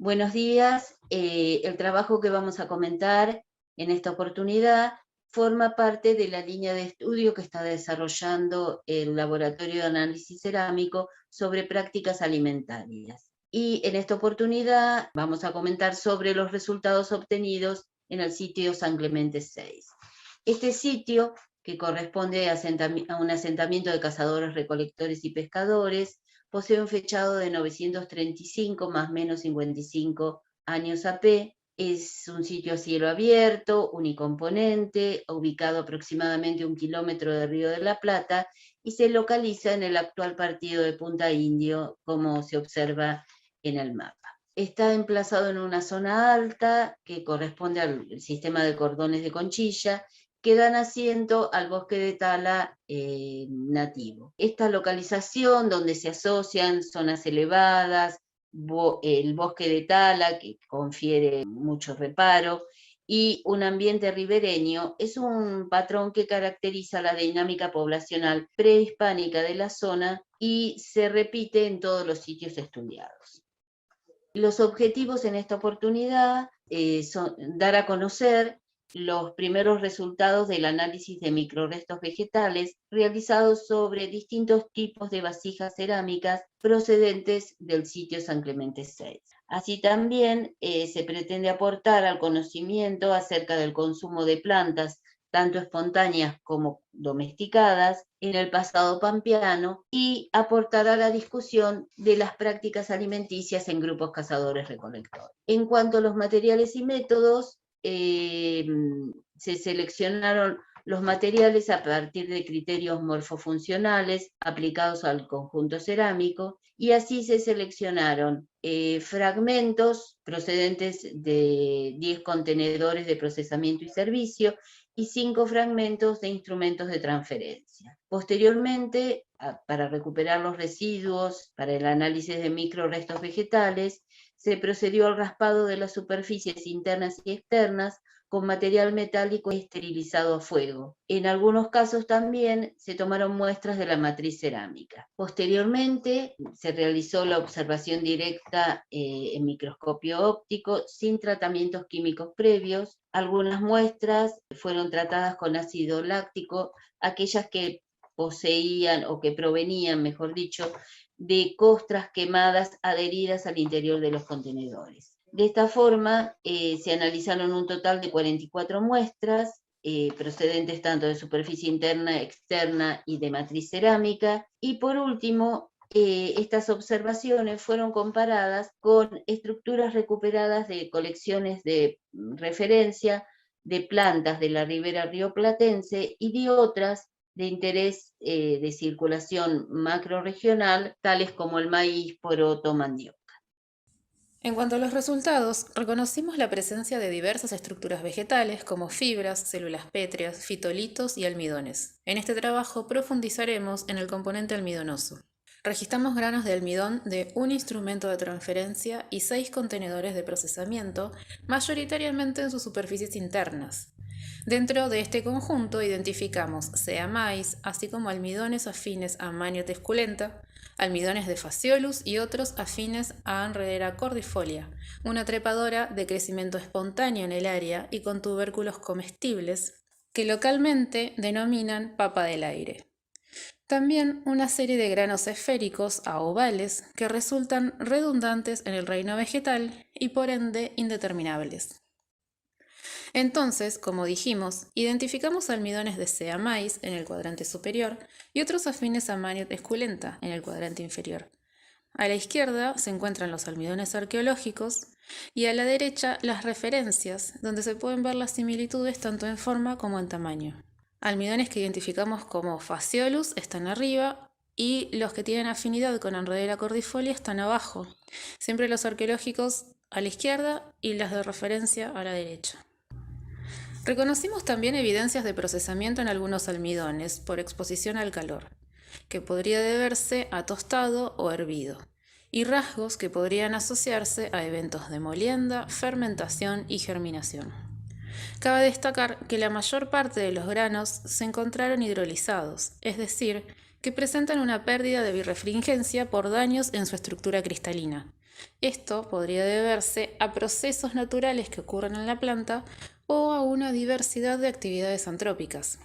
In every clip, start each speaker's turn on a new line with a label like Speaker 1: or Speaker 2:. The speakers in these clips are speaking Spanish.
Speaker 1: Buenos días. El trabajo que vamos a comentar en esta oportunidad forma parte de la línea de estudio que está desarrollando el Laboratorio de Análisis Cerámico sobre prácticas alimentarias. Y en esta oportunidad vamos a comentar sobre los resultados obtenidos en el sitio San Clemente 6. Este sitio, que corresponde a un asentamiento de cazadores, recolectores y pescadores, posee un fechado de 935 más menos 55 años AP. Es un sitio a cielo abierto, unicomponente, ubicado aproximadamente 1 kilómetro del Río de la Plata y se localiza en el actual partido de Punta Indio, como se observa en el mapa. Está emplazado en una zona alta que corresponde al sistema de cordones de Conchilla, que dan asiento al bosque de tala nativo. Esta localización, donde se asocian zonas elevadas, el bosque de tala, que confiere mucho reparo, y un ambiente ribereño, es un patrón que caracteriza la dinámica poblacional prehispánica de la zona y se repite en todos los sitios estudiados. Los objetivos en esta oportunidad son dar a conocer los primeros resultados del análisis de microrrestos vegetales realizados sobre distintos tipos de vasijas cerámicas procedentes del sitio San Clemente 6. Así también se pretende aportar al conocimiento acerca del consumo de plantas, tanto espontáneas como domesticadas, en el pasado pampeano y aportar a la discusión de las prácticas alimenticias en grupos cazadores-recolectores. En cuanto a los materiales y métodos, se seleccionaron los materiales a partir de criterios morfofuncionales aplicados al conjunto cerámico y así se seleccionaron fragmentos procedentes de 10 contenedores de procesamiento y servicio y 5 fragmentos de instrumentos de transferencia. Posteriormente, para recuperar los residuos para el análisis de microrestos vegetales, se procedió al raspado de las superficies internas y externas con material metálico esterilizado a fuego. En algunos casos también se tomaron muestras de la matriz cerámica. Posteriormente se realizó la observación directa en microscopio óptico sin tratamientos químicos previos. Algunas muestras fueron tratadas con ácido láctico, aquellas que poseían o que provenían, mejor dicho, de costras quemadas adheridas al interior de los contenedores. De esta forma, se analizaron un total de 44 muestras, procedentes tanto de superficie interna, externa y de matriz cerámica. Y por último, estas observaciones fueron comparadas con estructuras recuperadas de colecciones de referencia de plantas de la ribera rioplatense y de otras de interés de circulación macrorregional, tales como el maíz, poroto, mandioca.
Speaker 2: En cuanto a los resultados, reconocimos la presencia de diversas estructuras vegetales como fibras, células pétreas, fitolitos y almidones. En este trabajo profundizaremos en el componente almidonoso. Registramos granos de almidón de un instrumento de transferencia y 6 contenedores de procesamiento, mayoritariamente en sus superficies internas. Dentro de este conjunto identificamos ceamais, así como almidones afines a Maniote esculenta, almidones de Phaseolus y otros afines a Enredera cordifolia, una trepadora de crecimiento espontáneo en el área y con tubérculos comestibles, que localmente denominan papa del aire. También una serie de granos esféricos a ovales que resultan redundantes en el reino vegetal y por ende indeterminables. Entonces, como dijimos, identificamos almidones de ceamais en el cuadrante superior y otros afines a Maniote esculenta en el cuadrante inferior. A la izquierda se encuentran los almidones arqueológicos y a la derecha las referencias, donde se pueden ver las similitudes tanto en forma como en tamaño. Almidones que identificamos como Phaseolus están arriba y los que tienen afinidad con Enredera cordifolia están abajo. Siempre los arqueológicos a la izquierda y las de referencia a la derecha. Reconocimos también evidencias de procesamiento en algunos almidones por exposición al calor, que podría deberse a tostado o hervido, y rasgos que podrían asociarse a eventos de molienda, fermentación y germinación. Cabe destacar que la mayor parte de los granos se encontraron hidrolizados, es decir, que presentan una pérdida de birrefringencia por daños en su estructura cristalina, Esto podría deberse a procesos naturales que ocurren en la planta o a una diversidad de actividades antrópicas.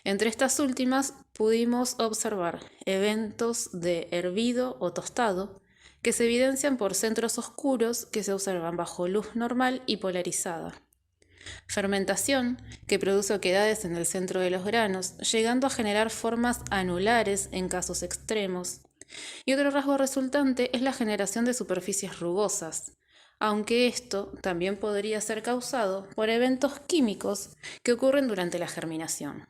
Speaker 2: Entre estas últimas pudimos observar eventos de hervido o tostado que se evidencian por centros oscuros que se observan bajo luz normal y polarizada. Fermentación, que produce oquedades en el centro de los granos, llegando a generar formas anulares en casos extremos. Y otro rasgo resultante es la generación de superficies rugosas, aunque esto también podría ser causado por eventos químicos que ocurren durante la germinación.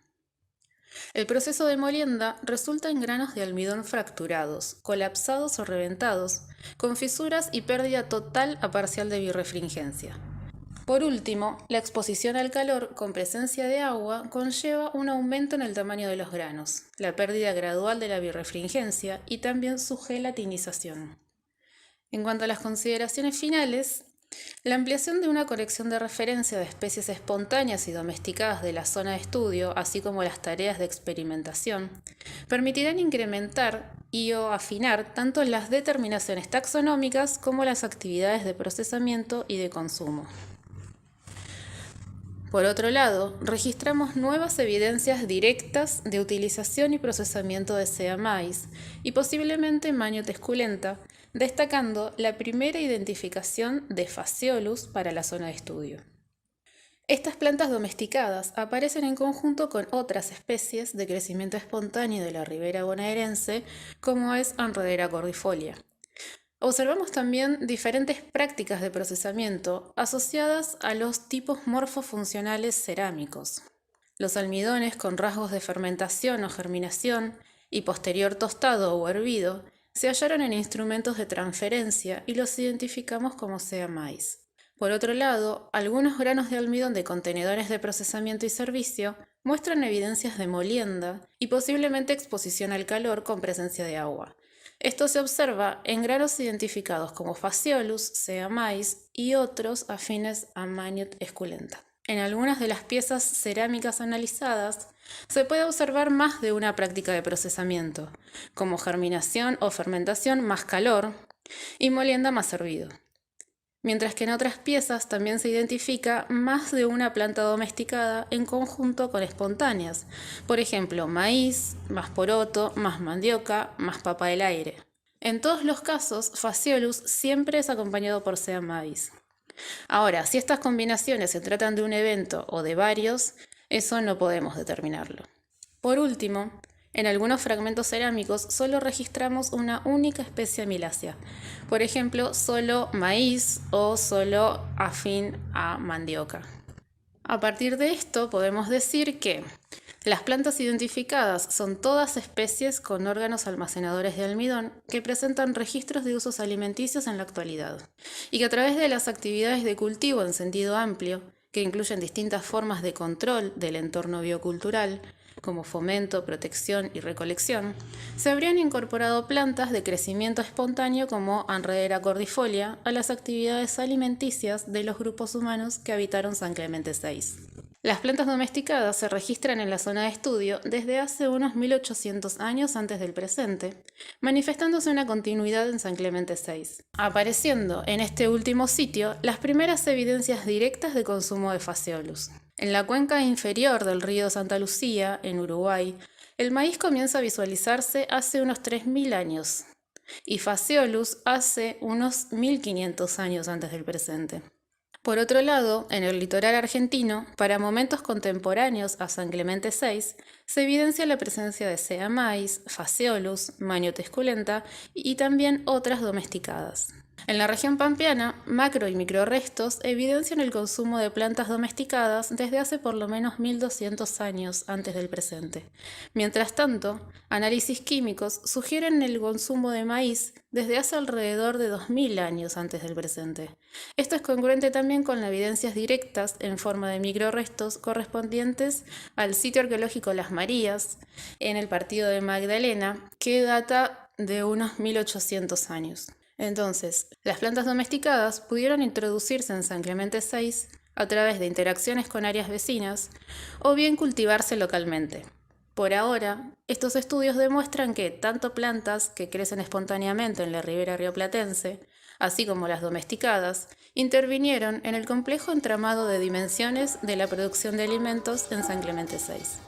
Speaker 2: El proceso de molienda resulta en granos de almidón fracturados, colapsados o reventados, con fisuras y pérdida total o parcial de birrefringencia. Por último, la exposición al calor con presencia de agua conlleva un aumento en el tamaño de los granos, la pérdida gradual de la birrefringencia y también su gelatinización. En cuanto a las consideraciones finales, la ampliación de una colección de referencia de especies espontáneas y domesticadas de la zona de estudio, así como las tareas de experimentación, permitirán incrementar y o afinar tanto las determinaciones taxonómicas como las actividades de procesamiento y de consumo. Por otro lado, registramos nuevas evidencias directas de utilización y procesamiento de Sea maíz y posiblemente Maniote esculenta, destacando la primera identificación de Phaseolus para la zona de estudio. Estas plantas domesticadas aparecen en conjunto con otras especies de crecimiento espontáneo de la ribera bonaerense, como es Enredera cordifolia. Observamos también diferentes prácticas de procesamiento asociadas a los tipos morfofuncionales cerámicos. Los almidones con rasgos de fermentación o germinación y posterior tostado o hervido se hallaron en instrumentos de transferencia y los identificamos como Sea maíz. Por otro lado, algunos granos de almidón de contenedores de procesamiento y servicio muestran evidencias de molienda y posiblemente exposición al calor con presencia de agua. Esto se observa en granos identificados como Phaseolus, Sea maíz y otros afines a Maniote esculenta. En algunas de las piezas cerámicas analizadas se puede observar más de una práctica de procesamiento, como germinación o fermentación más calor y molienda más hervido. Mientras que en otras piezas también se identifica más de una planta domesticada en conjunto con espontáneas, por ejemplo, maíz, más poroto, más mandioca, más papa del aire. En todos los casos, Phaseolus siempre es acompañado por Sea maíz. Ahora, si estas combinaciones se tratan de un evento o de varios, eso no podemos determinarlo. Por último, en algunos fragmentos cerámicos solo registramos una única especie amilácea, por ejemplo, solo maíz o solo afín a mandioca. A partir de esto podemos decir que las plantas identificadas son todas especies con órganos almacenadores de almidón que presentan registros de usos alimenticios en la actualidad y que a través de las actividades de cultivo en sentido amplio, que incluyen distintas formas de control del entorno biocultural, como fomento, protección y recolección, se habrían incorporado plantas de crecimiento espontáneo como Enredera cordifolia a las actividades alimenticias de los grupos humanos que habitaron San Clemente VI. Las plantas domesticadas se registran en la zona de estudio desde hace unos 1800 años antes del presente, manifestándose una continuidad en San Clemente VI, apareciendo en este último sitio las primeras evidencias directas de consumo de Phaseolus. En la cuenca inferior del río Santa Lucía, en Uruguay, el maíz comienza a visualizarse hace unos 3000 años y Phaseolus hace unos 1500 años antes del presente. Por otro lado, en el litoral argentino, para momentos contemporáneos a San Clemente VI, se evidencia la presencia de Sea maíz, Phaseolus, Maniote esculenta y también otras domesticadas. En la región pampeana, macro y microrestos evidencian el consumo de plantas domesticadas desde hace por lo menos 1200 años antes del presente. Mientras tanto, análisis químicos sugieren el consumo de maíz desde hace alrededor de 2000 años antes del presente. Esto es congruente también con las evidencias directas en forma de microrestos correspondientes al sitio arqueológico Las Marías, en el partido de Magdalena, que data de unos 1800 años. Entonces, las plantas domesticadas pudieron introducirse en San Clemente VI a través de interacciones con áreas vecinas o bien cultivarse localmente. Por ahora, estos estudios demuestran que tanto plantas que crecen espontáneamente en la ribera rioplatense, así como las domesticadas, intervinieron en el complejo entramado de dimensiones de la producción de alimentos en San Clemente 6.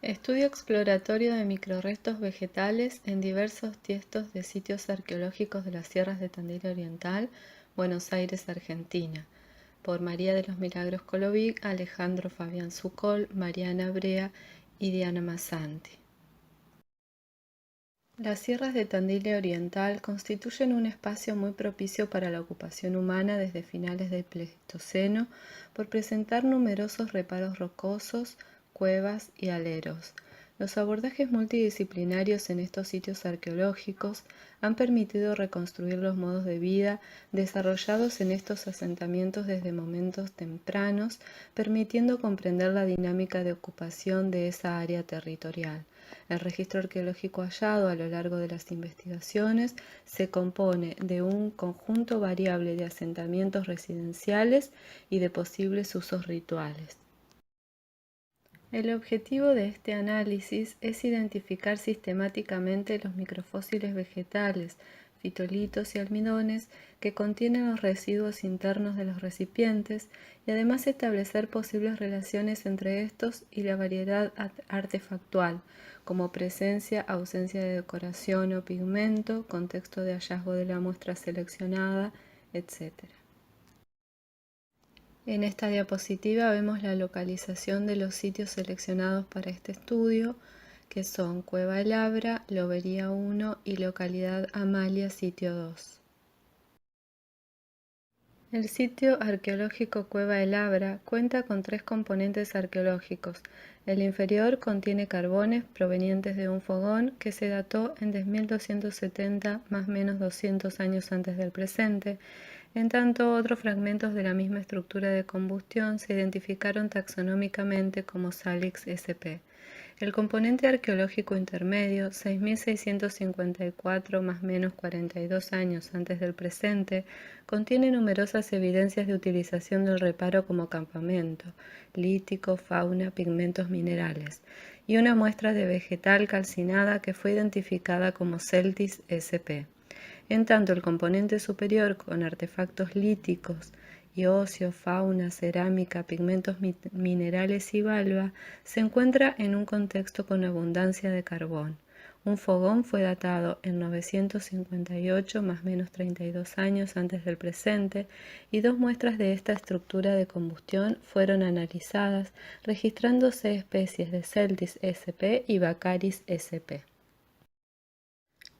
Speaker 3: Estudio exploratorio de microrrestos vegetales en diversos tiestos de sitios arqueológicos de las sierras de Tandil Oriental, Buenos Aires, Argentina, por María de los Milagros Colovic, Alejandro Fabián Sucol, Mariana Brea y Diana Massanti. Las sierras de Tandil Oriental constituyen un espacio muy propicio para la ocupación humana desde finales del Pleistoceno por presentar numerosos reparos rocosos, cuevas y aleros. Los abordajes multidisciplinarios en estos sitios arqueológicos han permitido reconstruir los modos de vida desarrollados en estos asentamientos desde momentos tempranos, permitiendo comprender la dinámica de ocupación de esa área territorial. El registro arqueológico hallado a lo largo de las investigaciones se compone de un conjunto variable de asentamientos residenciales y de posibles usos rituales. El objetivo de este análisis es identificar sistemáticamente los microfósiles vegetales, fitolitos y almidones que contienen los residuos internos de los recipientes y además establecer posibles relaciones entre estos y la variedad artefactual, como presencia, ausencia de decoración o pigmento, contexto de hallazgo de la muestra seleccionada, etc. En esta diapositiva vemos la localización de los sitios seleccionados para este estudio, que son Cueva El Abra, Lobería 1 y localidad Amalia, sitio 2. El sitio arqueológico Cueva El Abra cuenta con 3 componentes arqueológicos. El inferior contiene carbones provenientes de un fogón que se dató en 10.270 más o menos 200 años antes del presente. En tanto, otros fragmentos de la misma estructura de combustión se identificaron taxonómicamente como Salix sp. El componente arqueológico intermedio, 6.654 más o menos 42 años antes del presente, contiene numerosas evidencias de utilización del reparo como campamento, lítico, fauna, pigmentos minerales, y una muestra de vegetal calcinada que fue identificada como Celtis sp. En tanto, el componente superior, con artefactos líticos y óseo, fauna, cerámica, pigmentos minerales y valva, se encuentra en un contexto con abundancia de carbón. Un fogón fue datado en 958 más o menos 32 años antes del presente y 2 muestras de esta estructura de combustión fueron analizadas, registrándose especies de Celtis sp y Baccharis sp.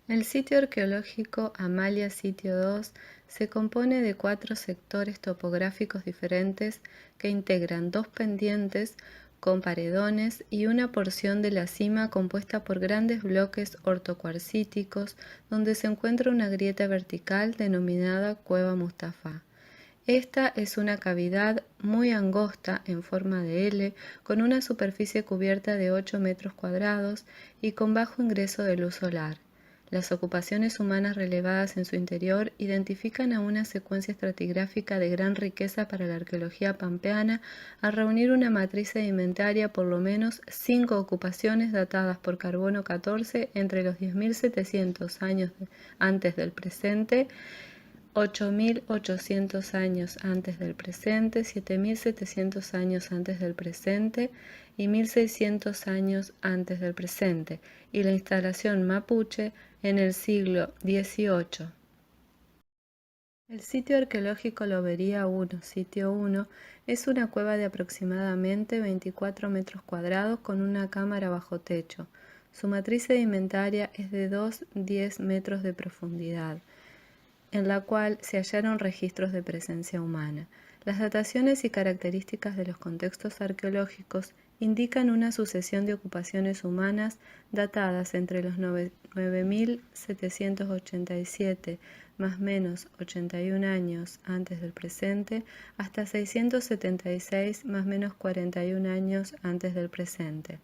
Speaker 3: El sitio arqueológico Amalia Sitio 2 se compone de 4 sectores topográficos diferentes que integran 2 pendientes con paredones y una porción de la cima compuesta por grandes bloques ortocuarcíticos donde se encuentra una grieta vertical denominada Cueva Mustafa. Esta es una cavidad muy angosta en forma de L con una superficie cubierta de 8 metros cuadrados y con bajo ingreso de luz solar. Las ocupaciones humanas relevadas en su interior identifican a una secuencia estratigráfica de gran riqueza para la arqueología pampeana al reunir una matriz sedimentaria por lo menos 5 ocupaciones datadas por carbono 14 entre los 10.700 años antes del presente, 8.800 años antes del presente, 7.700 años antes del presente y 1.600 años antes del presente, y la instalación mapuche en el siglo XVIII. El sitio arqueológico Lobería 1, sitio 1, es una cueva de aproximadamente 24 metros cuadrados con una cámara bajo techo. Su matriz sedimentaria es de 2,10 metros de profundidad, en la cual se hallaron registros de presencia humana. Las dataciones y características de los contextos arqueológicos indican una sucesión de ocupaciones humanas datadas entre los 9.787 más o menos 81 años antes del presente hasta 676 más o menos 41 años antes del presente.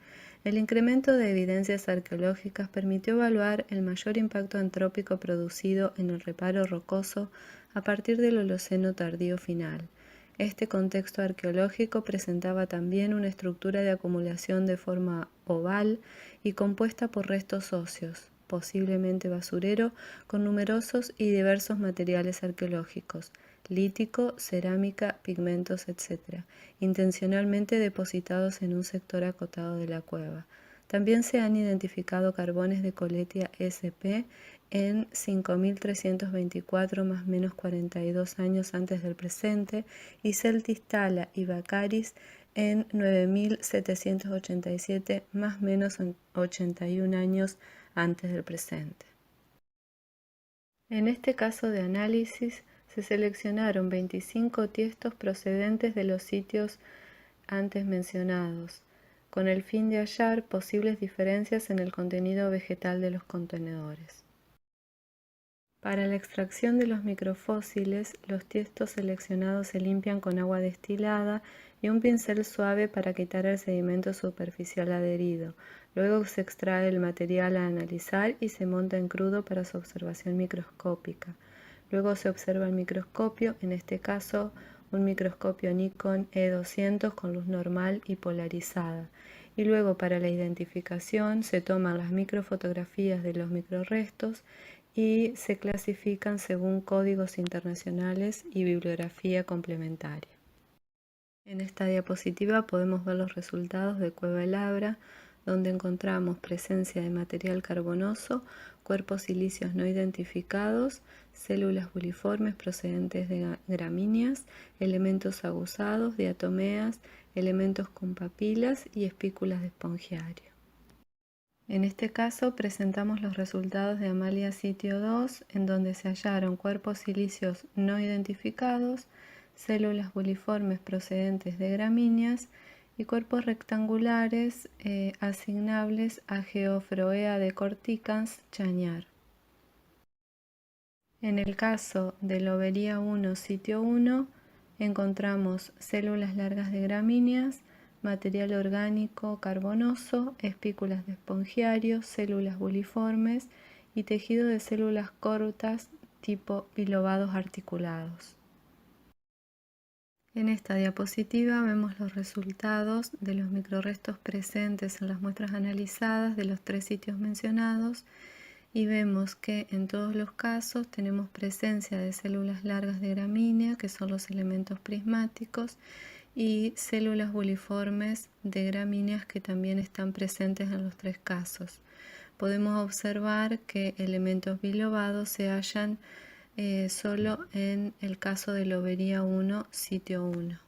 Speaker 3: El incremento de evidencias arqueológicas permitió evaluar el mayor impacto antrópico producido en el reparo rocoso a partir del Holoceno tardío final. Este contexto arqueológico presentaba también una estructura de acumulación de forma oval y compuesta por restos óseos, posiblemente basurero, con numerosos y diversos materiales arqueológicos, lítico, cerámica, pigmentos, etc., intencionalmente depositados en un sector acotado de la cueva. También se han identificado carbones de Coletia sp en 5.324 más menos 42 años antes del presente y Celtis Thala y Baccharis en 9.787 más menos 81 años antes del presente. En este caso de análisis se seleccionaron 25 tiestos procedentes de los sitios antes mencionados, con el fin de hallar posibles diferencias en el contenido vegetal de los contenedores. Para la extracción de los microfósiles, los tiestos seleccionados se limpian con agua destilada y un pincel suave para quitar el sedimento superficial adherido. Luego se extrae el material a analizar y se monta en crudo para su observación microscópica. Luego se observa el microscopio, en este caso un microscopio Nikon E200 con luz normal y polarizada. Y luego para la identificación se toman las microfotografías de los microrrestos y se clasifican según códigos internacionales y bibliografía complementaria. En esta diapositiva podemos ver los resultados de Cueva El Abra, donde encontramos presencia de material carbonoso, cuerpos silíceos no identificados, células buliformes procedentes de gramíneas, elementos aguzados, diatomeas, elementos con papilas y espículas de espongiario. En este caso presentamos los resultados de Amalia Sitio 2, en donde se hallaron cuerpos silíceos no identificados, células buliformes procedentes de gramíneas y cuerpos rectangulares asignables a Geoffroea decorticans chañar. En el caso de Lobería 1, sitio 1, encontramos células largas de gramíneas, material orgánico carbonoso, espículas de espongiario, células buliformes y tejido de células cortas tipo bilobados articulados. En esta diapositiva vemos los resultados de los microrrestos presentes en las muestras analizadas de los 3 sitios mencionados y vemos que en todos los casos tenemos presencia de células largas de gramínea, que son los elementos prismáticos, y células buliformes de gramíneas que también están presentes en los 3 casos. Podemos observar que elementos bilobados se hallan solo en el caso de Lobería 1, sitio 1.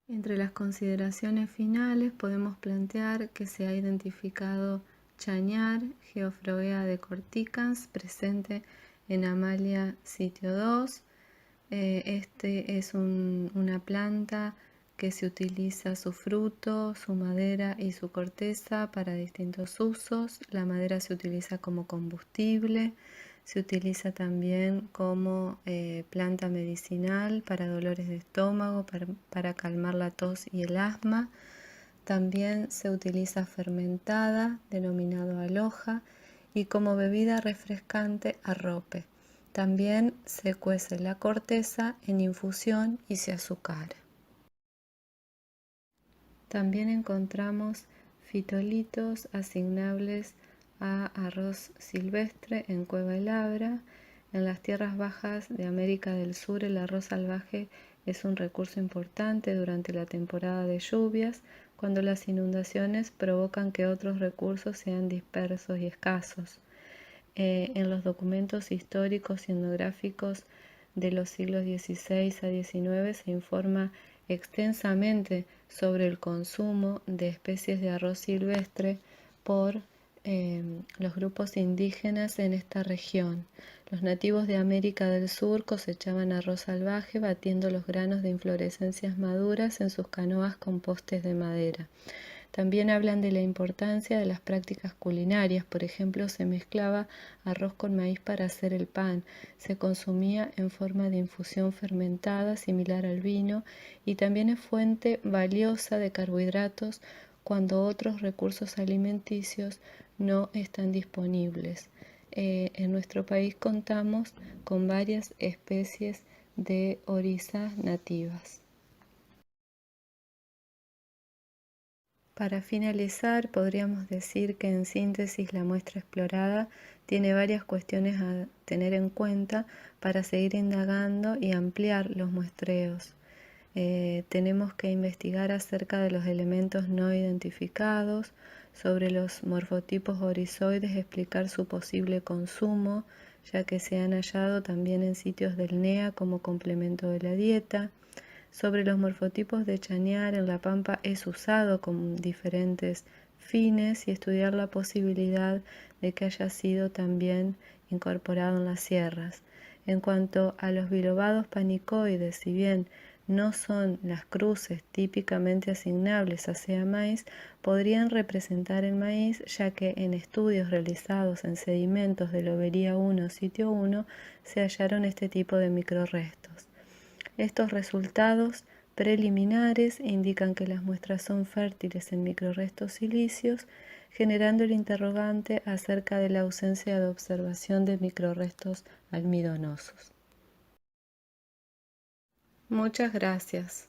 Speaker 3: Entre las consideraciones finales podemos plantear que se ha identificado chañar, Geoffroea decorticans, presente en Amalia sitio 2. Este es una planta que se utiliza su fruto, su madera y su corteza para distintos usos. La madera se utiliza como combustible, se utiliza también como planta medicinal para dolores de estómago, para calmar la tos y el asma. También se utiliza fermentada, denominado aloja, y como bebida refrescante arrope. También se cuece la corteza en infusión y se azucara. También encontramos fitolitos asignables a arroz silvestre en Cueva El Abra. En las tierras bajas de América del Sur el arroz salvaje es un recurso importante durante la temporada de lluvias, cuando las inundaciones provocan que otros recursos sean dispersos y escasos. En los documentos históricos y etnográficos de los siglos XVI a XIX se informa extensamente sobre el consumo de especies de arroz silvestre por los grupos indígenas en esta región. Los nativos de América del Sur cosechaban arroz salvaje batiendo los granos de inflorescencias maduras en sus canoas con postes de madera. También hablan de la importancia de las prácticas culinarias. Por ejemplo, se mezclaba arroz con maíz para hacer el pan, se consumía en forma de infusión fermentada similar al vino y también es fuente valiosa de carbohidratos cuando otros recursos alimenticios no están disponibles. En nuestro país contamos con varias especies de orizas nativas. Para finalizar, podríamos decir que en síntesis la muestra explorada tiene varias cuestiones a tener en cuenta para seguir indagando y ampliar los muestreos. Tenemos que investigar acerca de los elementos no identificados, sobre los morfotipos orizoides, explicar su posible consumo, ya que se han hallado también en sitios del NEA como complemento de la dieta. Sobre los morfotipos de chañar en la pampa es usado con diferentes fines y estudiar la posibilidad de que haya sido también incorporado en las sierras. En cuanto a los bilobados panicoides, si bien no son las cruces típicamente asignables hacia maíz, podrían representar el maíz, ya que en estudios realizados en sedimentos de lobería 1, sitio 1, se hallaron este tipo de microrrestos. Estos resultados preliminares indican que las muestras son fértiles en microrrestos silíceos, generando el interrogante acerca de la ausencia de observación de microrrestos almidonosos. Muchas gracias.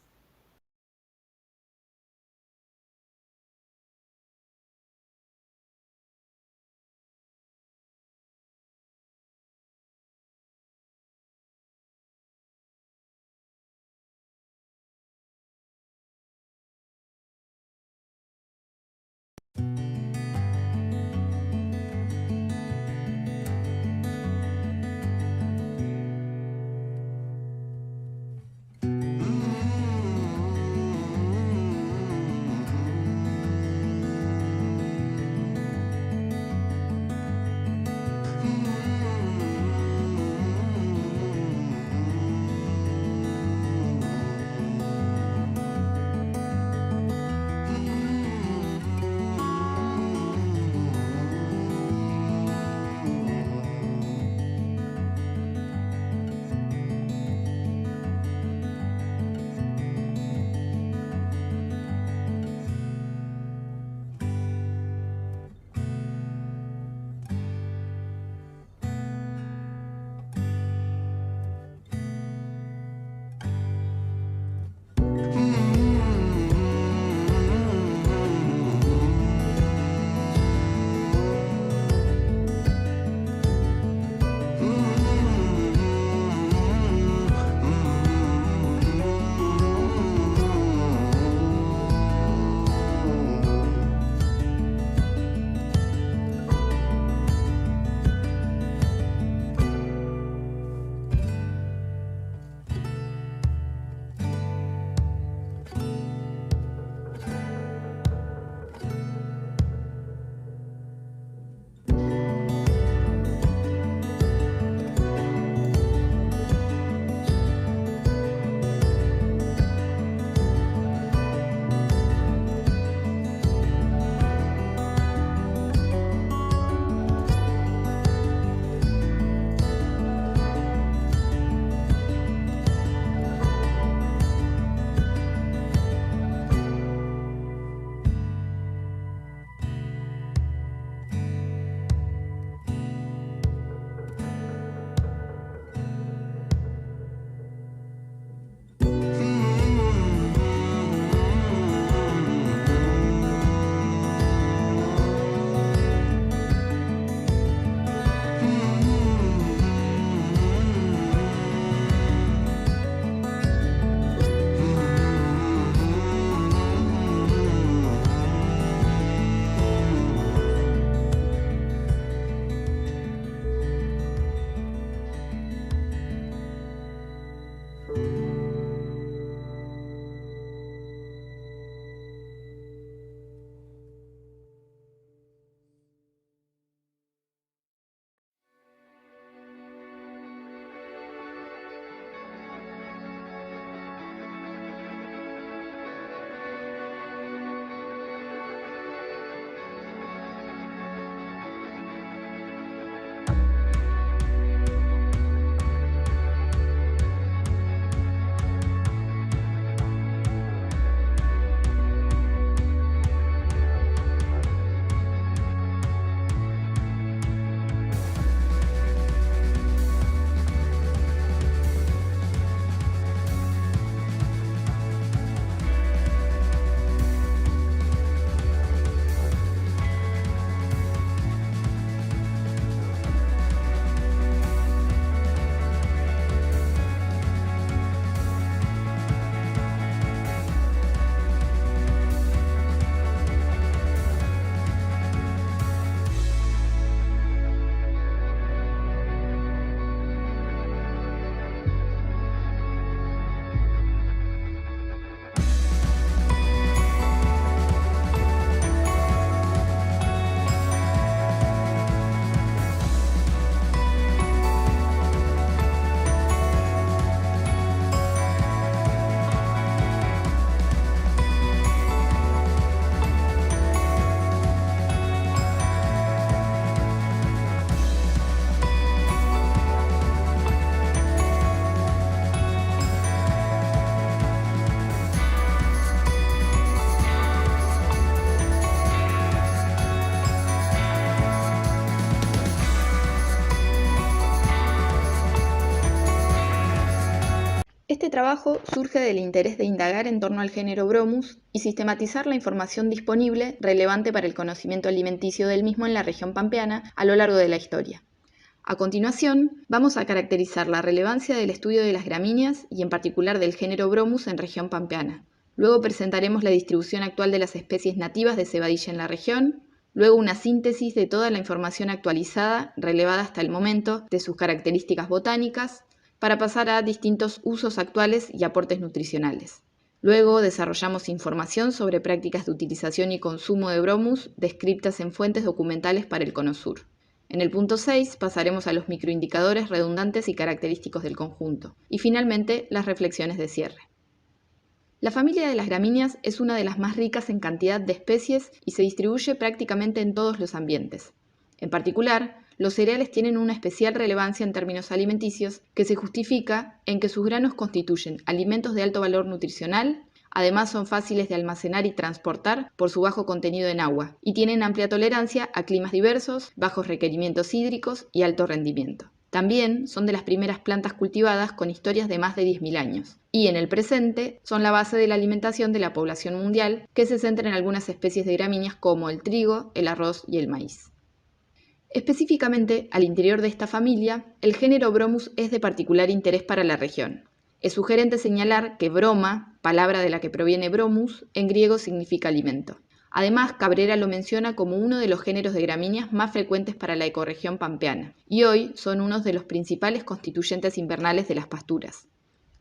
Speaker 4: trabajo surge del interés de indagar en torno al género Bromus y sistematizar la información disponible relevante para el conocimiento alimenticio del mismo en la región pampeana a lo largo de la historia. A continuación, vamos a caracterizar la relevancia del estudio de las gramíneas y en particular del género Bromus en región pampeana. Luego presentaremos la distribución actual de las especies nativas de cebadilla en la región, luego una síntesis de toda la información actualizada relevada hasta el momento de sus características botánicas, para pasar a distintos usos actuales y aportes nutricionales. Luego desarrollamos información sobre prácticas de utilización y consumo de Bromus descritas en fuentes documentales para el Cono Sur. En el punto 6 pasaremos a los microindicadores redundantes y característicos del conjunto, y finalmente las reflexiones de cierre. La familia de las gramíneas es una de las más ricas en cantidad de especies y se distribuye prácticamente en todos los ambientes. En particular, los cereales tienen una especial relevancia en términos alimenticios que se justifica en que sus granos constituyen alimentos de alto valor nutricional, además son fáciles de almacenar y transportar por su bajo contenido en agua y tienen amplia tolerancia a climas diversos, bajos requerimientos hídricos y alto rendimiento. También son de las primeras plantas cultivadas con historias de más de 10.000 años y en el presente son la base de la alimentación de la población mundial que se centra en algunas especies de gramíneas como el trigo, el arroz y el maíz. Específicamente, al interior de esta familia, el género Bromus es de particular interés para la región. Es sugerente señalar que broma, palabra de la que proviene bromus, en griego significa alimento. Además, Cabrera lo menciona como uno de los géneros de gramíneas más frecuentes para la ecorregión pampeana, y hoy son unos de los principales constituyentes invernales de las pasturas.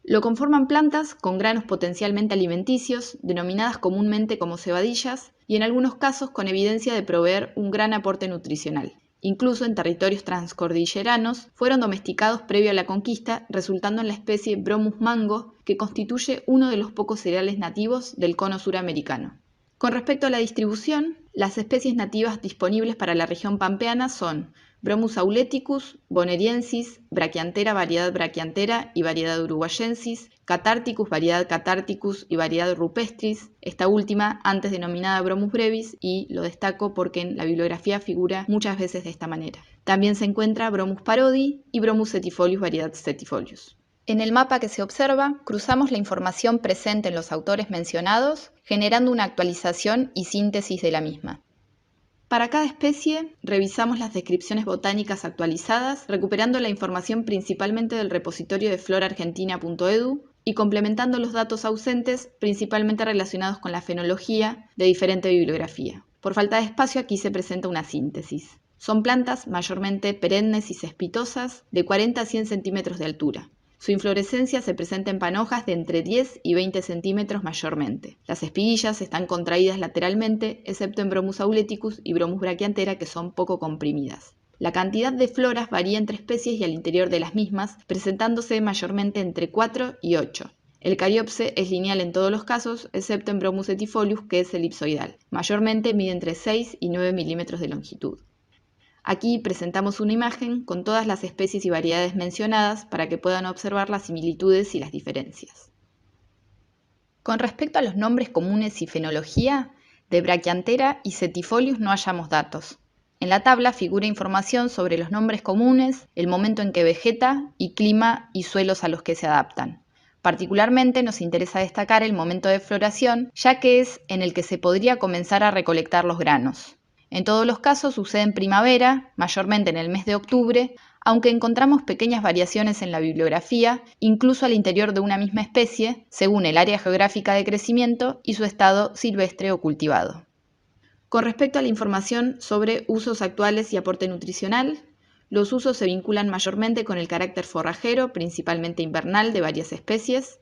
Speaker 4: Lo conforman plantas con granos potencialmente alimenticios, denominadas comúnmente como cebadillas, y en algunos casos con evidencia de proveer un gran aporte nutricional. Incluso en territorios transcordilleranos, fueron domesticados previo a la conquista, resultando en la especie Bromus mango, que constituye uno de los pocos cereales nativos del cono suramericano. Con respecto a la distribución, las especies nativas disponibles para la región pampeana son Bromus auleticus, boneriensis, Brachyanthera, variedad Brachyanthera y variedad uruguayensis, Catharticus, variedad Catharticus y variedad rupestris, esta última antes denominada Bromus brevis, y lo destaco porque en la bibliografía figura muchas veces de esta manera. También se encuentra Bromus parodi y Bromus cetifolius, variedad cetifolius. En el mapa que se observa, cruzamos la información presente en los autores mencionados, generando una actualización y síntesis de la misma. Para cada especie, revisamos las descripciones botánicas actualizadas, recuperando la información principalmente del repositorio de floraargentina.edu y complementando los datos ausentes, principalmente relacionados con la fenología de diferente bibliografía. Por falta de espacio, aquí se presenta una síntesis. Son plantas mayormente perennes y cespitosas, de 40 a 100 centímetros de altura. Su inflorescencia se presenta en panojas de entre 10 y 20 centímetros mayormente. Las espiguillas están contraídas lateralmente, excepto en Bromus auleticus y Bromus brachyanthera, que son poco comprimidas. La cantidad de floras varía entre especies y al interior de las mismas, presentándose mayormente entre 4 y 8. El cariopse es lineal en todos los casos, excepto en Bromus cetifolius, que es elipsoidal. Mayormente mide entre 6 y 9 milímetros de longitud. Aquí presentamos una imagen con todas las especies y variedades mencionadas para que puedan observar las similitudes y las diferencias. Con respecto a los nombres comunes y fenología, de Brachyanthera y Cetifolius no hallamos datos. En la tabla figura información sobre los nombres comunes, el momento en que vegeta y clima y suelos a los que se adaptan. Particularmente nos interesa destacar el momento de floración, ya que es en el que se podría comenzar a recolectar los granos. En todos los casos sucede en primavera, mayormente en el mes de octubre, aunque encontramos pequeñas variaciones en la bibliografía, incluso al interior de una misma especie, según el área geográfica de crecimiento y su estado silvestre o cultivado. Con respecto a la información sobre usos actuales y aporte nutricional, los usos se vinculan mayormente con el carácter forrajero, principalmente invernal, de varias especies.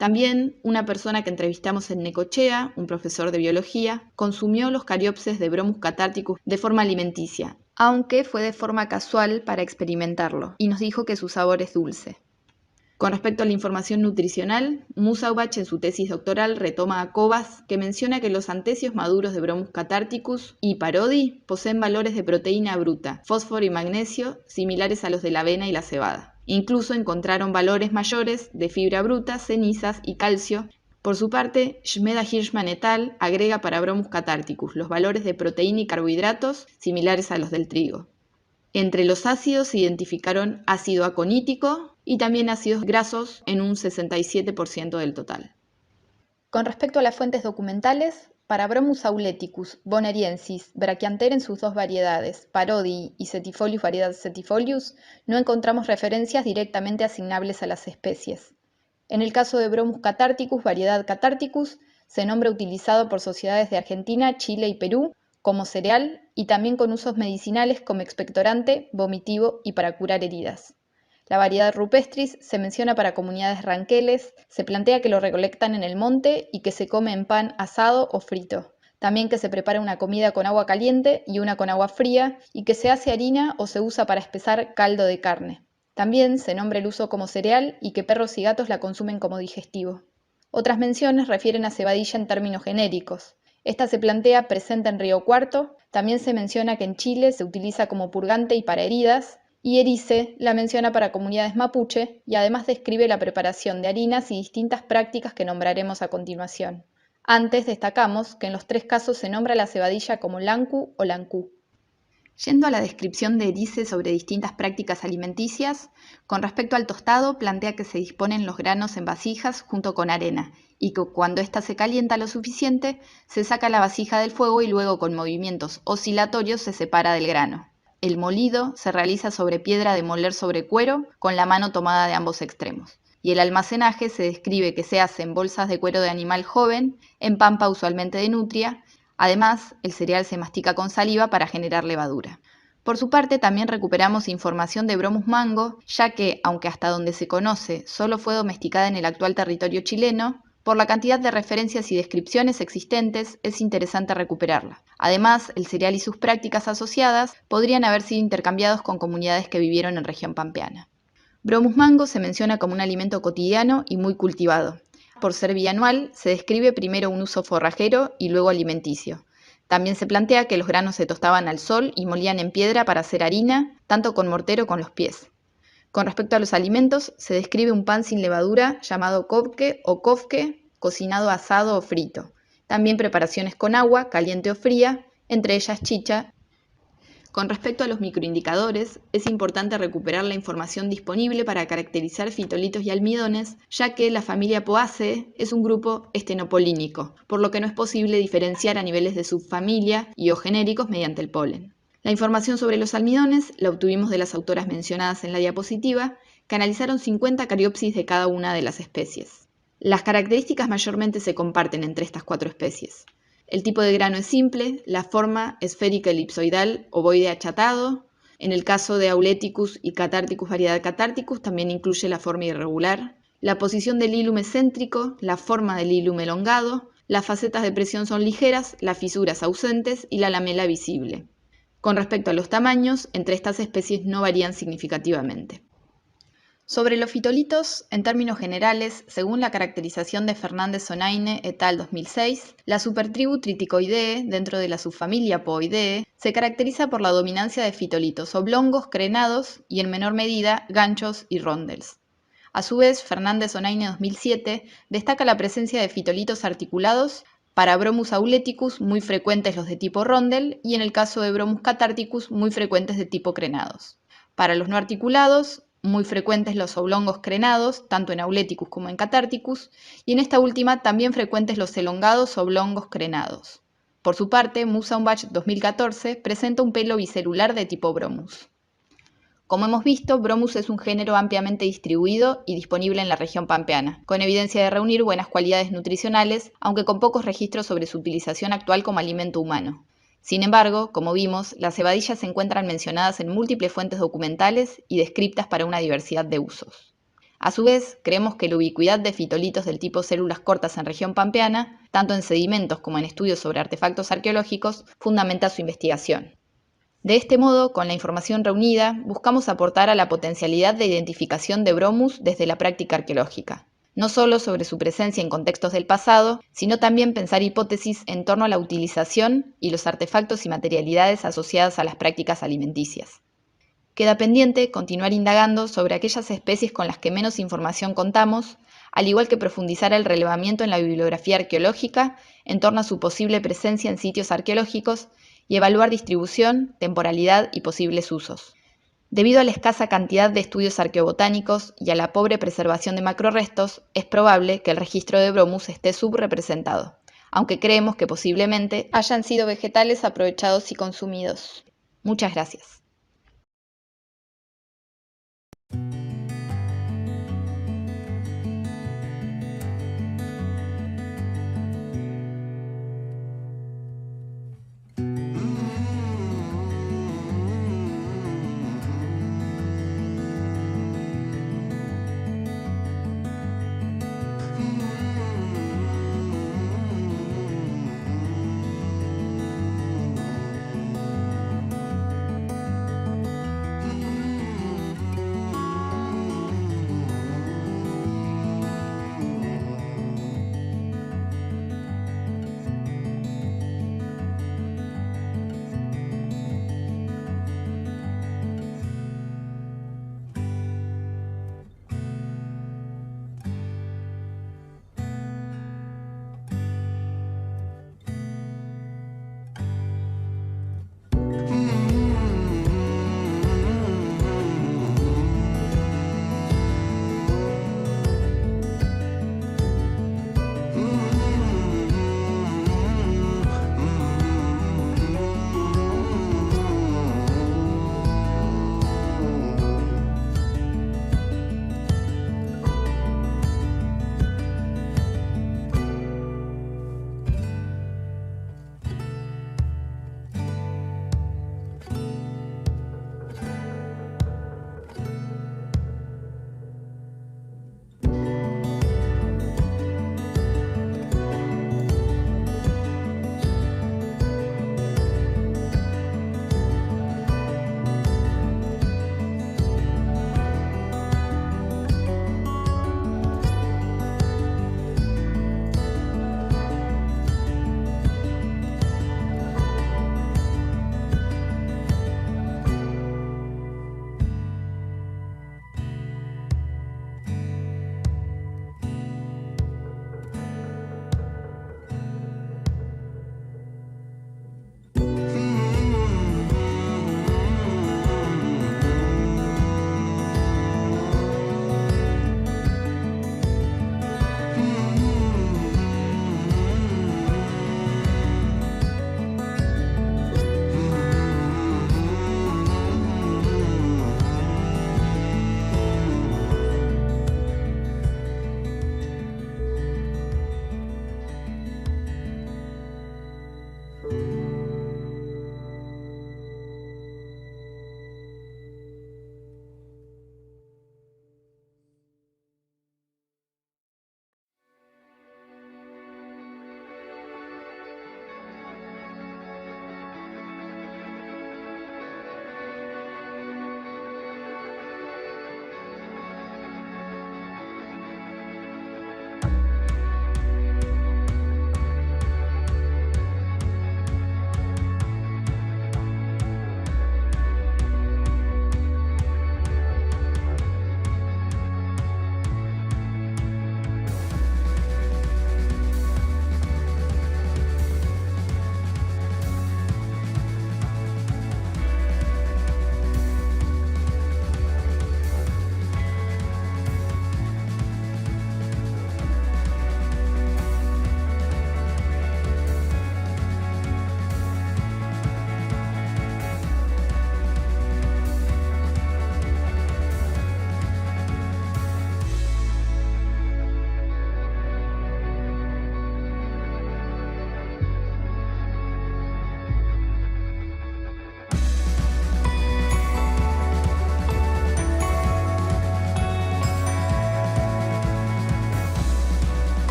Speaker 4: También una persona que entrevistamos en Necochea, un profesor de biología, consumió los cariopses de Bromus catharticus de forma alimenticia, aunque fue de forma casual para experimentarlo, y nos dijo que su sabor es dulce. Con respecto a la información nutricional, Musaubach en su tesis doctoral retoma a Cobas, que menciona que los antecios maduros de Bromus catharticus y parodi poseen valores de proteína bruta, fósforo y magnesio similares a los de la avena y la cebada. Incluso encontraron valores mayores de fibra bruta, cenizas y calcio. Por su parte, Schmeda-Hirschman et al. Agrega para Bromus catharticus los valores de proteína y carbohidratos similares a los del trigo. Entre los ácidos se identificaron ácido aconítico y también ácidos grasos en un 67% del total. Con respecto a las fuentes documentales, para Bromus auleticus, boneriensis, Brachyanther en sus dos variedades, Parodii y Cetifolius variedad Cetifolius, no encontramos referencias directamente asignables a las especies. En el caso de Bromus catharticus, variedad Catharticus, se nombra utilizado por sociedades de Argentina, Chile y Perú como cereal y también con usos medicinales como expectorante, vomitivo y para curar heridas. La variedad rupestris se menciona para comunidades ranqueles, se plantea que lo recolectan en el monte y que se come en pan asado o frito. También que se prepara una comida con agua caliente y una con agua fría y que se hace harina o se usa para espesar caldo de carne. También se nombra el uso como cereal y que perros y gatos la consumen como digestivo. Otras menciones refieren a cebadilla en términos genéricos. Esta se plantea presente en Río Cuarto, también se menciona que en Chile se utiliza como purgante y para heridas, y Erice la menciona para comunidades mapuche y además describe la preparación de harinas y distintas prácticas que nombraremos a continuación. Antes destacamos que en los tres casos se nombra la cebadilla como lancu o lancú. Yendo a la descripción de Erice sobre distintas prácticas alimenticias, con respecto al tostado plantea que se disponen los granos en vasijas junto con arena y que cuando ésta se calienta lo suficiente, se saca la vasija del fuego y luego con movimientos oscilatorios se separa del grano. El molido se realiza sobre piedra de moler sobre cuero, con la mano tomada de ambos extremos. Y el almacenaje se describe que se hace en bolsas de cuero de animal joven, en pampa usualmente de nutria. Además, el cereal se mastica con saliva para generar levadura. Por su parte, también recuperamos información de Bromus mango, ya que, aunque hasta donde se conoce, solo fue domesticada en el actual territorio chileno, por la cantidad de referencias y descripciones existentes, es interesante recuperarla. Además, el cereal y sus prácticas asociadas podrían haber sido intercambiados con comunidades que vivieron en región pampeana. Bromus mango se menciona como un alimento cotidiano y muy cultivado. Por ser bianual, se describe primero un uso forrajero y luego alimenticio. También se plantea que los granos se tostaban al sol y molían en piedra para hacer harina, tanto con mortero como con los pies. Con respecto a los alimentos, se describe un pan sin levadura llamado kofke o kofke, cocinado asado o frito. También preparaciones con agua, caliente o fría, entre ellas chicha. Con respecto a los microindicadores, es importante recuperar la información disponible para caracterizar fitolitos y almidones, ya que la familia Poaceae es un grupo estenopolínico, por lo que no es posible diferenciar a niveles de subfamilia y o genéricos mediante el polen. La información sobre los almidones la obtuvimos de las autoras mencionadas en la diapositiva, que analizaron 50 cariopsis de cada una de las especies. Las características mayormente se comparten entre estas 4 especies. El tipo de grano es simple, la forma esférica elipsoidal, ovoide achatado. En el caso de Auleticus y Catharticus variedad Catharticus también incluye la forma irregular. La posición del hilum es céntrico, la forma del hilum elongado, las facetas de presión son ligeras, las fisuras ausentes y la lamela visible. Con respecto a los tamaños, entre estas especies no varían significativamente. Sobre los fitolitos, en términos generales, según la caracterización de Fernández-Onaine et al. 2006, la supertribu Triticoideae, dentro de la subfamilia Pooideae, se caracteriza por la dominancia de fitolitos oblongos, crenados y, en menor medida, ganchos y rondels. A su vez, Fernández-Onaine 2007 destaca la presencia de fitolitos articulados, para Bromus auleticus muy frecuentes los de tipo rondel y en el caso de Bromus catharticus muy frecuentes de tipo crenados. Para los no articulados, muy frecuentes los oblongos crenados, tanto en Auleticus como en Catharticus, y en esta última también frecuentes los elongados oblongos crenados. Por su parte, Musa-Umbach 2014 presenta un pelo bicelular de tipo Bromus. Como hemos visto, Bromus es un género ampliamente distribuido y disponible en la región pampeana, con evidencia de reunir buenas cualidades nutricionales, aunque con pocos registros sobre su utilización actual como alimento humano. Sin embargo, como vimos, las cebadillas se encuentran mencionadas en múltiples fuentes documentales y descriptas para una diversidad de usos. A su vez, creemos que la ubicuidad de fitolitos del tipo células cortas en región pampeana, tanto en sedimentos como en estudios sobre artefactos arqueológicos, fundamenta su investigación. De este modo, con la información reunida, buscamos aportar a la potencialidad de identificación de Bromus desde la práctica arqueológica. No solo sobre su presencia en contextos del pasado, sino también pensar hipótesis en torno a la utilización y los artefactos y materialidades asociadas a las prácticas alimenticias. Queda pendiente continuar indagando sobre aquellas especies con las que menos información contamos, al igual que profundizar el relevamiento en la bibliografía arqueológica en torno a su posible presencia en sitios arqueológicos y evaluar distribución, temporalidad y posibles usos. Debido a la escasa cantidad de estudios arqueobotánicos y a la pobre preservación de macrorrestos, es probable que el registro de Bromus esté subrepresentado, aunque creemos que posiblemente hayan sido vegetales aprovechados y consumidos. Muchas gracias.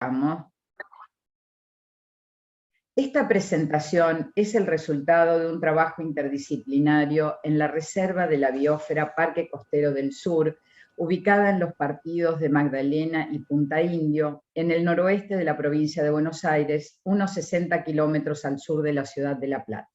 Speaker 5: Vamos. Esta presentación es el resultado de un trabajo interdisciplinario en la Reserva de la Biosfera Parque Costero del Sur, ubicada en los partidos de Magdalena y Punta Indio, en el noroeste de la provincia de Buenos Aires, unos 60 kilómetros al sur de la ciudad de La Plata.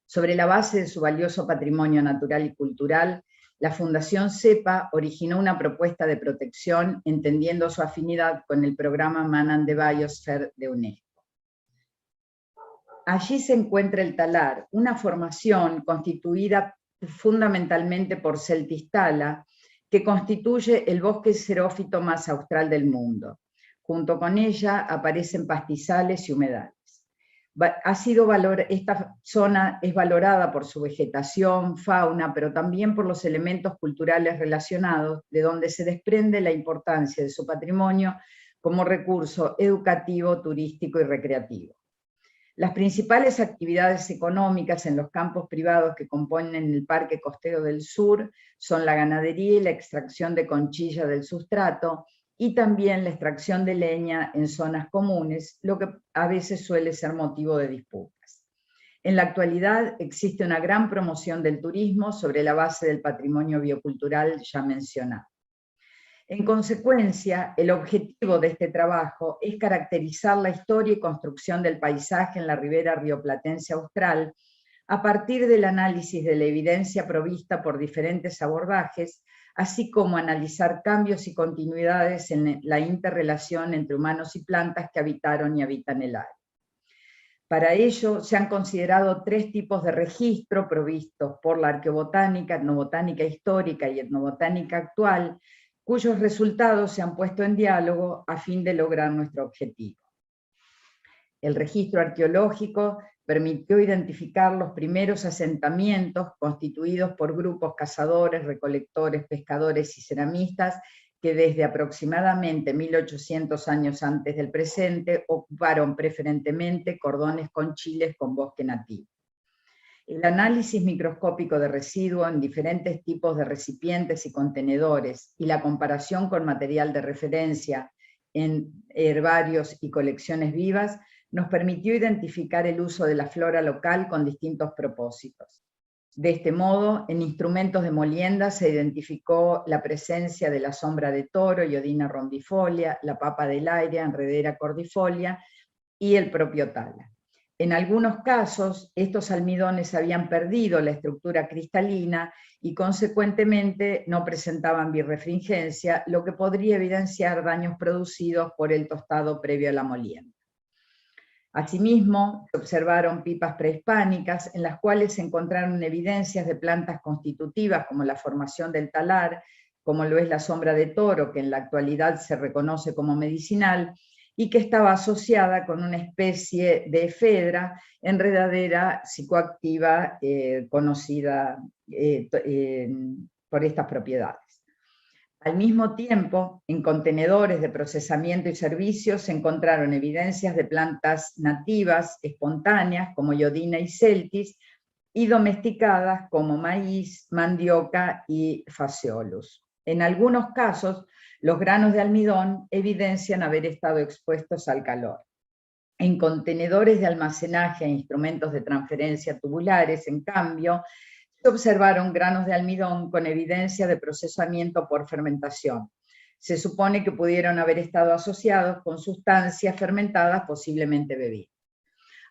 Speaker 5: Sobre la base de su valioso patrimonio natural y cultural, la Fundación CEPA originó una propuesta de protección entendiendo su afinidad con el programa Man and the Biosphere de UNESCO. Allí se encuentra el talar, una formación constituida fundamentalmente por Celtistala, que constituye el bosque xerófito más austral del mundo. Junto con ella aparecen pastizales y humedales. Esta zona es valorada por su vegetación, fauna, pero también por los elementos culturales relacionados, de donde se desprende la importancia de su patrimonio como recurso educativo, turístico y recreativo. Las principales actividades económicas en los campos privados que componen el Parque Costero del Sur son la ganadería y la extracción de conchilla del sustrato, y también la extracción de leña en zonas comunes, lo que a veces suele ser motivo de disputas. En la actualidad existe una gran promoción del turismo sobre la base del patrimonio biocultural ya mencionado. En consecuencia, el objetivo de este trabajo es caracterizar la historia y construcción del paisaje en la ribera rioplatense austral a partir del análisis de la evidencia provista por diferentes abordajes, así como analizar cambios y continuidades en la interrelación entre humanos y plantas que habitaron y habitan el área. Para ello se han considerado 3 tipos de registro provistos por la arqueobotánica, etnobotánica histórica y etnobotánica actual, cuyos resultados se han puesto en diálogo a fin de lograr nuestro objetivo. El registro arqueológico permitió identificar los primeros asentamientos constituidos por grupos cazadores, recolectores, pescadores y ceramistas que desde aproximadamente 1800 años antes del presente ocuparon preferentemente cordones con chiles con bosque nativo. El análisis microscópico de residuos en diferentes tipos de recipientes y contenedores y la comparación con material de referencia en herbarios y colecciones vivas nos permitió identificar el uso de la flora local con distintos propósitos. De este modo, en instrumentos de molienda se identificó la presencia de la sombra de toro, Iodina rombifolia, la papa del aire, Enredera cordifolia y el propio tala. En algunos casos, estos almidones habían perdido la estructura cristalina y consecuentemente no presentaban birrefringencia, lo que podría evidenciar daños producidos por el tostado previo a la molienda. Asimismo, se observaron pipas prehispánicas en las cuales se encontraron evidencias de plantas constitutivas como la formación del talar, como lo es la sombra de toro, que en la actualidad se reconoce como medicinal, y que estaba asociada con una especie de efedra, enredadera psicoactiva conocida por estas propiedades. Al mismo tiempo, en contenedores de procesamiento y servicios se encontraron evidencias de plantas nativas, espontáneas, como Iodina y Celtis, y domesticadas como maíz, mandioca y Phaseolus. En algunos casos, los granos de almidón evidencian haber estado expuestos al calor. En contenedores de almacenaje e instrumentos de transferencia tubulares, en cambio, se observaron granos de almidón con evidencia de procesamiento por fermentación. Se supone que pudieron haber estado asociados con sustancias fermentadas, posiblemente bebidas.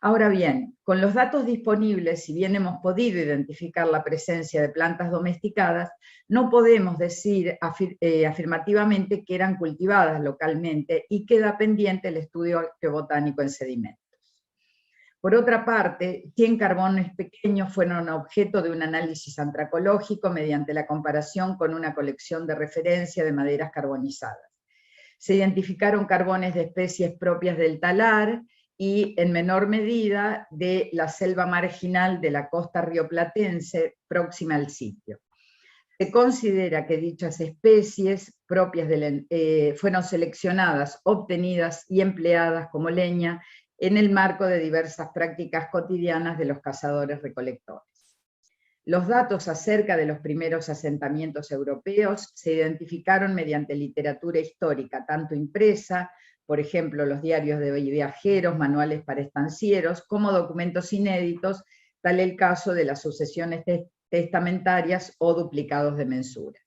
Speaker 5: Ahora bien, con los datos disponibles, si bien hemos podido identificar la presencia de plantas domesticadas, no podemos decir afirmativamente que eran cultivadas localmente y queda pendiente el estudio arqueobotánico en sedimentos. Por otra parte, 100 carbones pequeños fueron objeto de un análisis antracológico mediante la comparación con una colección de referencia de maderas carbonizadas. Se identificaron carbones de especies propias del talar y en menor medida de la selva marginal de la costa rioplatense próxima al sitio. Se considera que dichas especies propias fueron seleccionadas, obtenidas y empleadas como leña en el marco de diversas prácticas cotidianas de los cazadores-recolectores. Los datos acerca de los primeros asentamientos europeos se identificaron mediante literatura histórica, tanto impresa, por ejemplo, los diarios de viajeros, manuales para estancieros, como documentos inéditos, tal el caso de las sucesiones testamentarias o duplicados de mensura.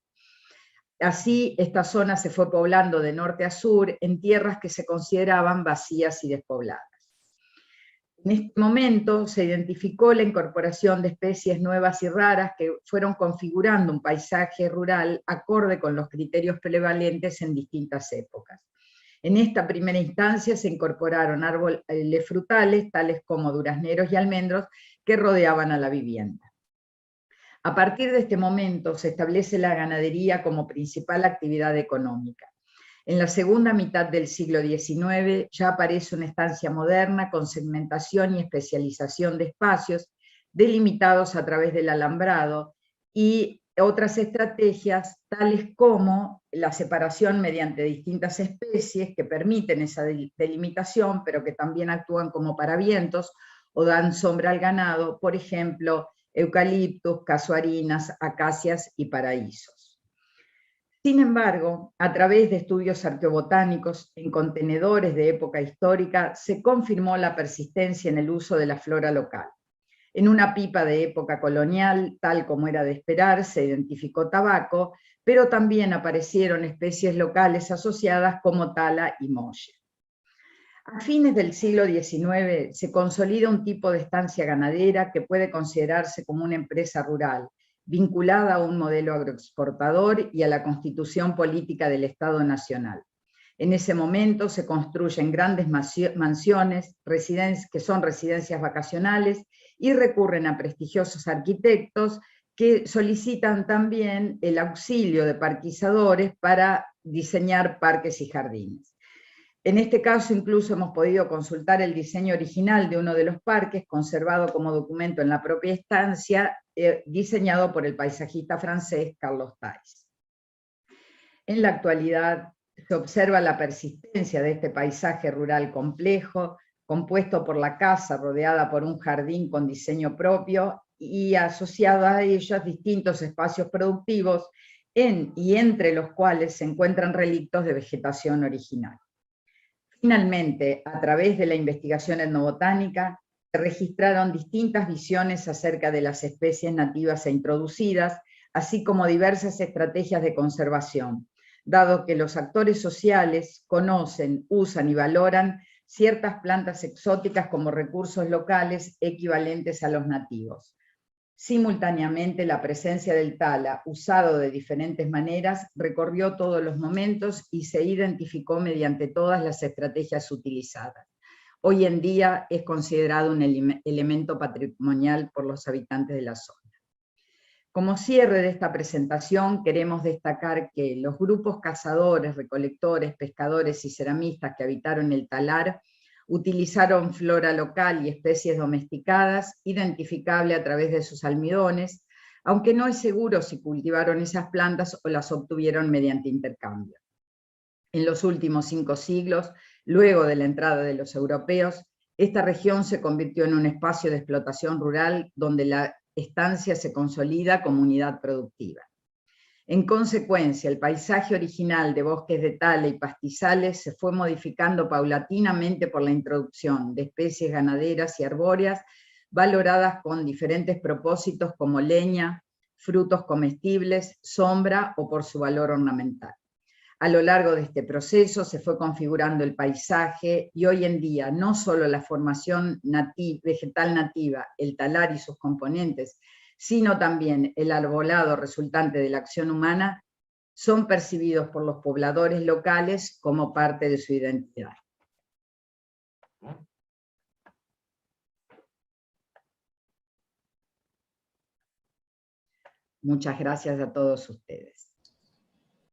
Speaker 5: Así, esta zona se fue poblando de norte a sur en tierras que se consideraban vacías y despobladas. En este momento se identificó la incorporación de especies nuevas y raras que fueron configurando un paisaje rural acorde con los criterios prevalentes en distintas épocas. En esta primera instancia se incorporaron árboles frutales, tales como durazneros y almendros, que rodeaban a la vivienda. A partir de este momento se establece la ganadería como principal actividad económica. En la segunda mitad del siglo XIX ya aparece una estancia moderna con segmentación y especialización de espacios delimitados a través del alambrado y otras estrategias tales como la separación mediante distintas especies que permiten esa delimitación, pero que también actúan como paravientos o dan sombra al ganado, por ejemplo, eucaliptus, casuarinas, acacias y paraísos. Sin embargo, a través de estudios arqueobotánicos en contenedores de época histórica, se confirmó la persistencia en el uso de la flora local. En una pipa de época colonial, tal como era de esperar, se identificó tabaco, pero también aparecieron especies locales asociadas como tala y molle. A fines del siglo XIX se consolida un tipo de estancia ganadera que puede considerarse como una empresa rural, vinculada a un modelo agroexportador y a la constitución política del Estado Nacional. En ese momento se construyen grandes mansiones, que son residencias vacacionales, y recurren a prestigiosos arquitectos que solicitan también el auxilio de parquizadores para diseñar parques y jardines. En este caso incluso hemos podido consultar el diseño original de uno de los parques, conservado como documento en la propia estancia, diseñado por el paisajista francés Carlos Thais. En la actualidad se observa la persistencia de este paisaje rural complejo, compuesto por la casa rodeada por un jardín con diseño propio y asociado a ellos distintos espacios productivos y entre los cuales se encuentran relictos de vegetación original. Finalmente, a través de la investigación etnobotánica, se registraron distintas visiones acerca de las especies nativas e introducidas, así como diversas estrategias de conservación, dado que los actores sociales conocen, usan y valoran ciertas plantas exóticas como recursos locales equivalentes a los nativos. Simultáneamente, la presencia del tala, usado de diferentes maneras, recorrió todos los momentos y se identificó mediante todas las estrategias utilizadas. Hoy en día es considerado un elemento patrimonial por los habitantes de la zona. Como cierre de esta presentación, queremos destacar que los grupos cazadores, recolectores, pescadores y ceramistas que habitaron el talar utilizaron flora local y especies domesticadas, identificable a través de sus almidones, aunque no es seguro si cultivaron esas plantas o las obtuvieron mediante intercambio. En los últimos 5 siglos, luego de la entrada de los europeos, esta región se convirtió en un espacio de explotación rural donde la estancia se consolida como unidad productiva. En consecuencia, el paisaje original de bosques de tala y pastizales se fue modificando paulatinamente por la introducción de especies ganaderas y arbóreas valoradas con diferentes propósitos como leña, frutos comestibles, sombra o por su valor ornamental. A lo largo de este proceso se fue configurando el paisaje y hoy en día no solo la formación vegetal nativa, el talar y sus componentes, sino también el arbolado resultante de la acción humana, son percibidos por los pobladores locales como parte de su identidad. Muchas gracias a todos ustedes.